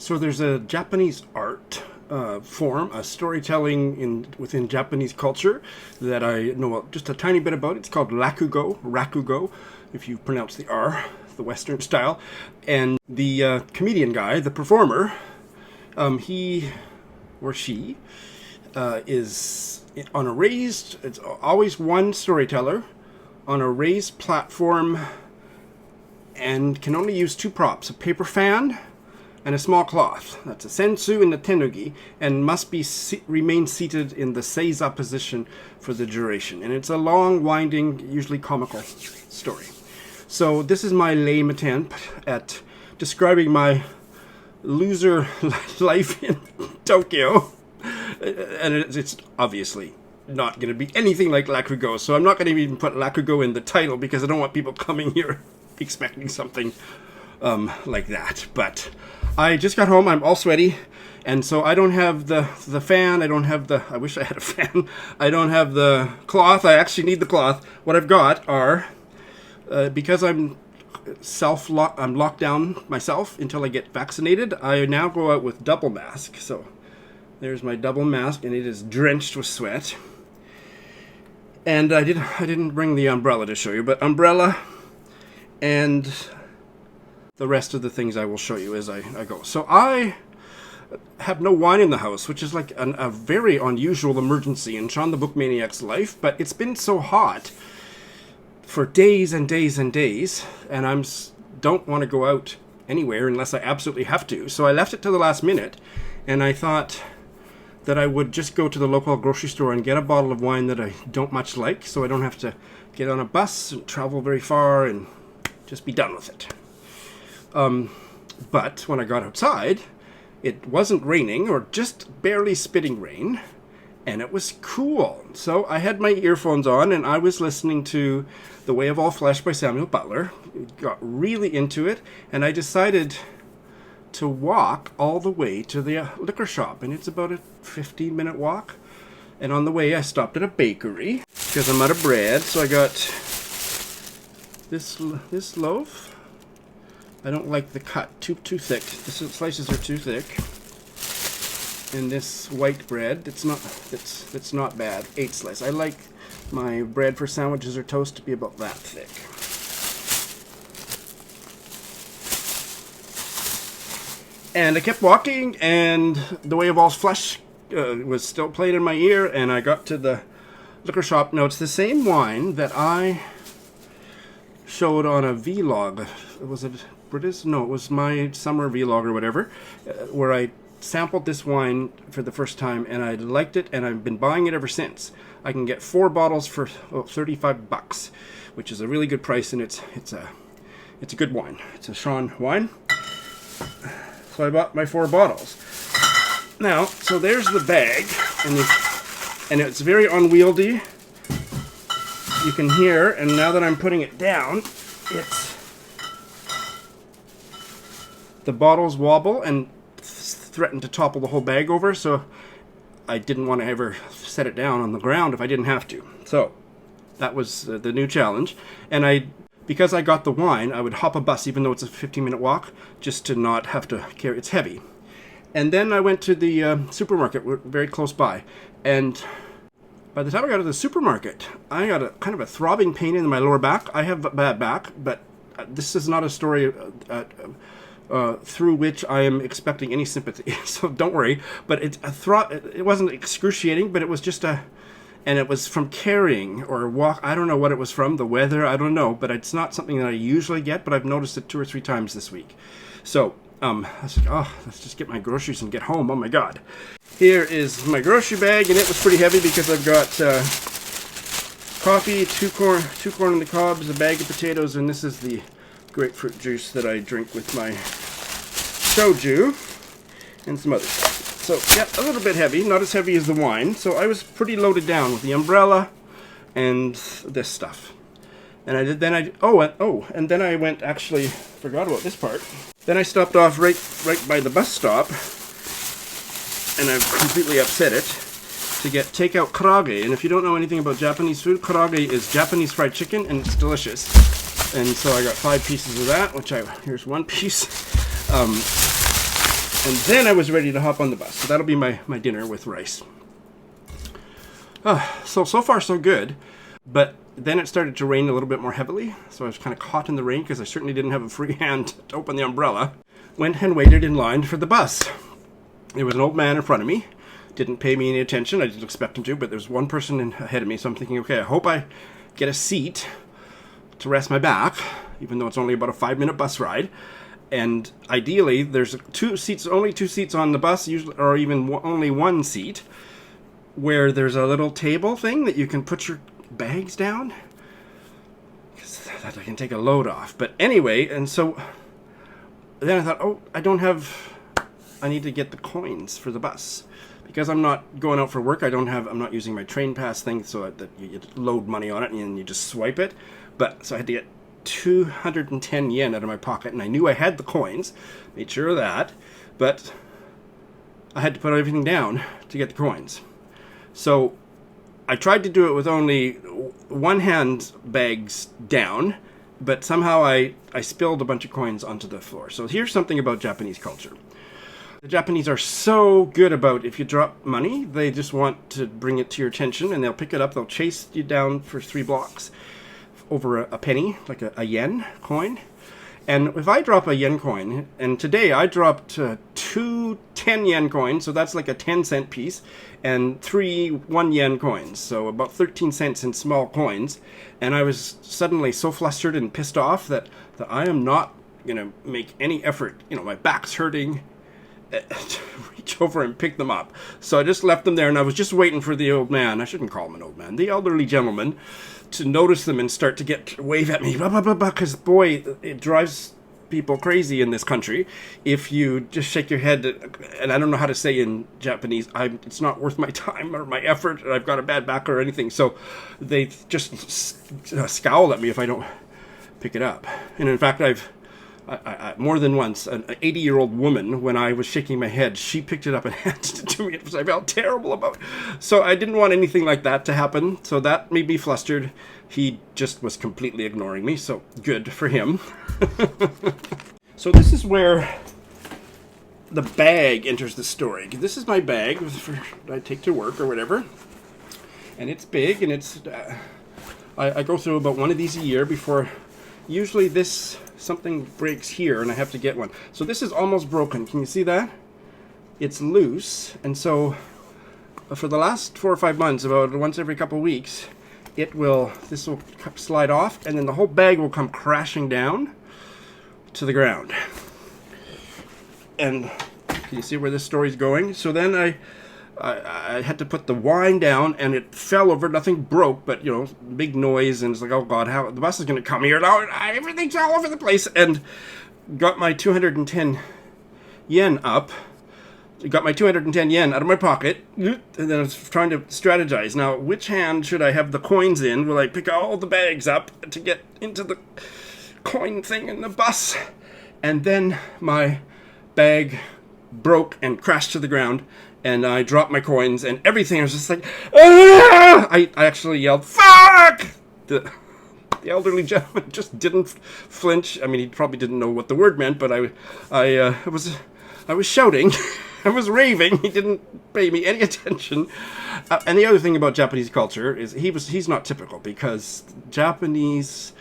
So there's a Japanese art form, a storytelling within Japanese culture that I know just a tiny bit about. It's called rakugo, if you pronounce the R, the Western style. And the comedian guy, the performer, he or she is on a raised, it's always one storyteller on a raised platform and can only use two props, a paper fan and a small cloth. That's a sensu and a tenugi, and must be remain seated in the seiza position for the duration. And it's a long, winding, usually comical story. So this is my lame attempt at describing my loser life in Tokyo. And it's obviously not going to be anything like Rakugo, so I'm not going to even put Rakugo in the title because I don't want people coming here expecting something like that. But I just got home, I'm all sweaty, and so I don't have the fan, I wish I had a fan, I don't have the cloth, I actually need the cloth. What I've got are, because I'm locked down myself until I get vaccinated, I now go out with double mask. So there's my double mask, and it is drenched with sweat. And I didn't bring the umbrella to show you, but umbrella and the rest of the things I will show you as I go. So I have no wine in the house, which is like a very unusual emergency in Shawn the Book Maniac's life, but it's been so hot for days and days and days, and I don't want to go out anywhere unless I absolutely have to. So I left it to the last minute, and I thought that I would just go to the local grocery store and get a bottle of wine that I don't much like, so I don't have to get on a bus and travel very far and just be done with it. But when I got outside, it wasn't raining, or just barely spitting rain, and it was cool. So I had my earphones on, and I was listening to The Way of All Flesh by Samuel Butler. Got really into it, and I decided to walk all the way to the liquor shop, and it's about a 15-minute walk. And on the way, I stopped at a bakery because I'm out of bread, so I got this loaf. I don't like the cut, too thick. The slices are too thick. And this white bread, it's not bad. 8 slices. I like my bread for sandwiches or toast to be about that thick. And I kept walking, and The Way of All Flesh was still playing in my ear, and I got to the liquor shop. Now, it's the same wine that I showed on a vlog. Was it British? No, it was my summer vlog or whatever, where I sampled this wine for the first time, and I liked it, and I've been buying it ever since. I can get 4 bottles for $35, which is a really good price, and it's a good wine. It's a Shawn wine. So I bought my 4 bottles. Now, so there's the bag, and it's very unwieldy. You can hear, and now that I'm putting it down, the bottles wobble and threaten to topple the whole bag over, so I didn't want to ever set it down on the ground if I didn't have to. So that was the new challenge. And because I got the wine, I would hop a bus, even though it's a 15-minute walk, just to not have to carry. It's heavy. And then I went to the supermarket, very close by. And by the time I got to the supermarket, I got a kind of a throbbing pain in my lower back. I have a bad back, but this is not a story through which I am expecting any sympathy. So don't worry. But it wasn't excruciating, but it was just and it was from carrying or walk. I don't know what it was from, the weather, I don't know, but it's not something that I usually get, but I've noticed it 2 or 3 times this week. So, I was like, let's just get my groceries and get home. Oh my God. Here is my grocery bag, and it was pretty heavy because I've got coffee, 2 corn on the cobs, a bag of potatoes, and this is the grapefruit juice that I drink with my soju and some other stuff. So, yeah, a little bit heavy, not as heavy as the wine. So I was pretty loaded down with the umbrella and this stuff. And and then I went, actually, forgot about this part. Then I stopped off right by the bus stop, and I've completely upset it, to get takeout karaage. And if you don't know anything about Japanese food, karaage is Japanese fried chicken, and it's delicious. And so I got 5 pieces of that, here's 1 piece. And then I was ready to hop on the bus. So that'll be my dinner with rice. So far so good. But then it started to rain a little bit more heavily. So I was kind of caught in the rain because I certainly didn't have a free hand to open the umbrella. Went and waited in line for the bus. There was an old man in front of me. Didn't pay me any attention. I didn't expect him to, but there was one person ahead of me. So I'm thinking, okay, I hope I get a seat to rest my back, even though it's only about a 5-minute bus ride. And ideally, there's only two seats on the bus, usually, or even only one seat, where there's a little table thing that you can put your bags down, because that I can take a load off. But anyway, and so then I thought, oh, I need to get the coins for the bus. Because I'm not going out for work, I'm not using my train pass thing, so that you load money on it and you just swipe it. But so I had to get 210 yen out of my pocket, and I knew I had the coins, made sure of that, but I had to put everything down to get the coins. So I tried to do it with only one hand bags down, but somehow I spilled a bunch of coins onto the floor. So here's something about Japanese culture. The Japanese are so good about, if you drop money, they just want to bring it to your attention, and they'll pick it up, they'll chase you down for 3 blocks over a penny, like a yen coin. And if I drop a yen coin, and today I dropped 2 10-yen coins, so that's like a 10-cent piece, and 3 1-yen coins, so about 13 cents in small coins. And I was suddenly so flustered and pissed off that I am not going to make any effort. My back's hurting. To reach over and pick them up. So I just left them there, and I was just waiting for the old man, I shouldn't call him an old man, the elderly gentleman, to notice them and start to wave at me, because boy, it drives people crazy in this country if you just shake your head, and I don't know how to say in Japanese, it's not worth my time or my effort, and I've got a bad back or anything, so they just scowl at me if I don't pick it up. And in fact, I more than once, an 80-year-old woman, when I was shaking my head, she picked it up and handed it to me. It was, I felt terrible about it. So I didn't want anything like that to happen. So that made me flustered. He just was completely ignoring me. So good for him. So this is where the bag enters the story. This is my bag I take to work or whatever. And it's big, and it's... I go through about one of these a year before... Usually something breaks here and I have to get one. So this is almost broken. Can you see that? It's loose. And so for the last 4 or 5 months, about once every couple of weeks, this will slide off, and then the whole bag will come crashing down to the ground. And can you see where this story's going? So then I had to put the wine down, and it fell over. Nothing broke, but big noise, and it's like, oh god, how the bus is going to come here now? Everything's all over the place. And got my 210 yen up. Got my 210 yen out of my pocket, and then I was trying to strategize. Now, which hand should I have the coins in? Will I pick all the bags up to get into the coin thing in the bus? And then my bag broke and crashed to the ground. And I dropped my coins and everything. I was just like, ah! I actually yelled, fuck! The elderly gentleman just didn't flinch. I mean, he probably didn't know what the word meant, but I was shouting. I was raving. He didn't pay me any attention. And the other thing about Japanese culture is he's not typical, because Japanese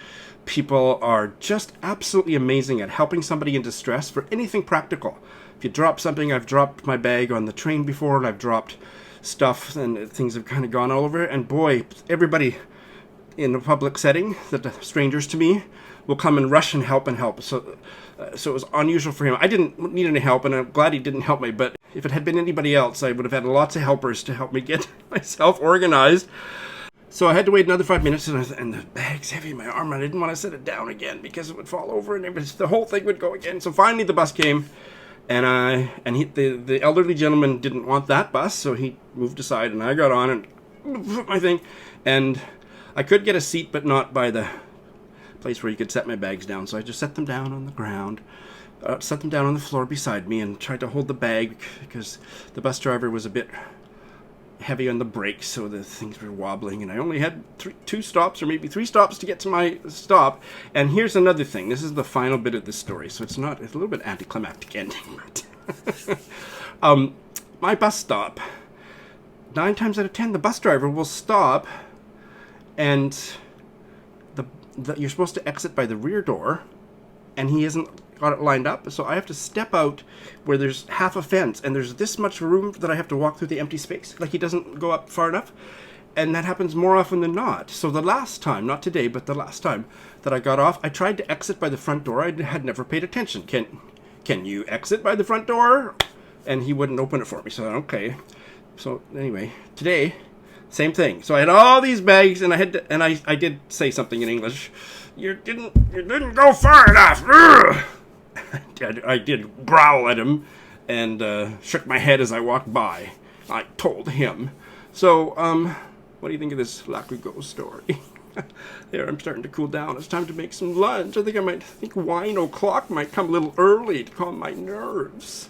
people are just absolutely amazing at helping somebody in distress for anything practical. If you drop something, I've dropped my bag on the train before, and I've dropped stuff, and things have kind of gone all over. And boy, everybody in a public setting, that strangers to me, will come and rush and help. So it was unusual for him. I didn't need any help, and I'm glad he didn't help me. But if it had been anybody else, I would have had lots of helpers to help me get myself organized. So I had to wait another 5 minutes, and the bag's heavy in my arm, and I didn't want to set it down again because it would fall over, and the whole thing would go again. So finally the bus came. And the elderly gentleman didn't want that bus, so he moved aside, and I got on and put my thing. And I could get a seat, but not by the place where you could set my bags down. So I just set them down on the ground, set them down on the floor beside me, and tried to hold the bag because the bus driver was a bit heavy on the brakes, so the things were wobbling, and I only had 2 stops or maybe 3 stops to get to my stop. And here's another thing. This is the final bit of the story, so it's a little bit anticlimactic ending, but My bus stop. 9 times out of 10, the bus driver will stop, and you're supposed to exit by the rear door, and he hasn't got it lined up, so I have to step out where there's half a fence, and there's this much room that I have to walk through the empty space. Like, he doesn't go up far enough, and that happens more often than not. So the last time, not today, but the last time that I got off, I tried to exit by the front door. I had never paid attention. Can you exit by the front door? And he wouldn't open it for me, so okay. So anyway, today, same thing. So I had all these bags, and I did say something in English. You didn't go far enough. I did growl at him, and shook my head as I walked by. I told him. So what do you think of this Lakugo story? There, I'm starting to cool down. It's time to make some lunch. I think wine o'clock might come a little early to calm my nerves.